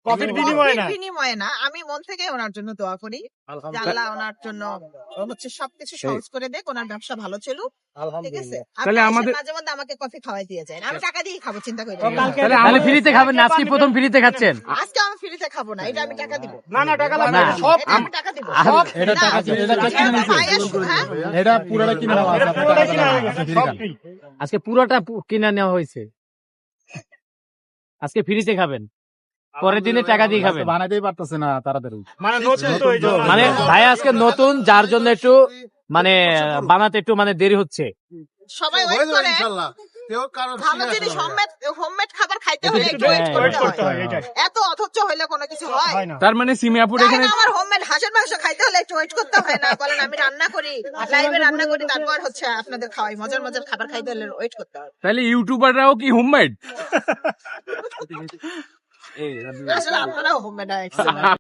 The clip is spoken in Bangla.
কফির বিনিময়ে না। বিনিময়ে না, আমি মন থেকে ওনার জন্য দোয়া করি যে আল্লাহ ওনার জন্য হচ্ছে সবকিছু সহজ করে দেখ, ওনার ব্যবসা ভালো চলুক। ঠিক আছে, তাহলে আমাদের মাঝে মধ্যে আমাকে কফি খাওয়াই দিয়ে যায়, আমি টাকা দিয়ে খাবো, চিন্তা করি তাহলে ফ্রিতে খাবেন না, আজকে প্রথম ফ্রিতে খাচ্ছেন? আজকে আমি ফ্রিতে খাবো না, এটা আমি টাকা দিব। না না, টাকা লাগবে না। না, সব এটা আমি টাকা দিব। এটা টাকা দিয়ে এটা কিনে নিয়েছে হ্যাঁ? এটা পুরোটা কিনে নেওয়া আছে আপনি পুরোটা টাকা কিনা হয়ে দেন গেছে, না, সব ফ্রি free। আজকে পুরোটা কিনে নেওয়া হয়েছে, আজকে ফ্রিতে খাবেন, পরের দিনে টাকা দিয়ে খাবেন। বানাইতেই পারতেছে না তাড়াতাড়ি। মানে নতুন তো, এই জন্য। মানে ভাই আজকে নতুন, যার জন্য একটু মানে বানাতে একটু মানে দেরি হচ্ছে। সবাই ওয়েট করে, ভালো জিনিস হোমমেড খাবার খাইতে হলে একটু ওয়েট Wait করতে করতে হয়, হয়। এটাই। এত অধৈর্য হইলে কোনো কিছু হয়? হয় না। তার মানে সিমিয়াপুর তাই এখানে না, আমার হোমমেড হাঁসের মাংস খাইতে হলে একটু ওয়েট করতে হয় না? বলেন, আমি রান্না করি, লাইভে রান্না করি, তারপর হচ্ছে আপনাদের খাওয়াই, মজার মজার খাবার খাইতে হলে ওয়েট করতে হয়। তাহলে ইউটিউবাররাও কি হোমমেড? আসলে আপনারাও হোমমেড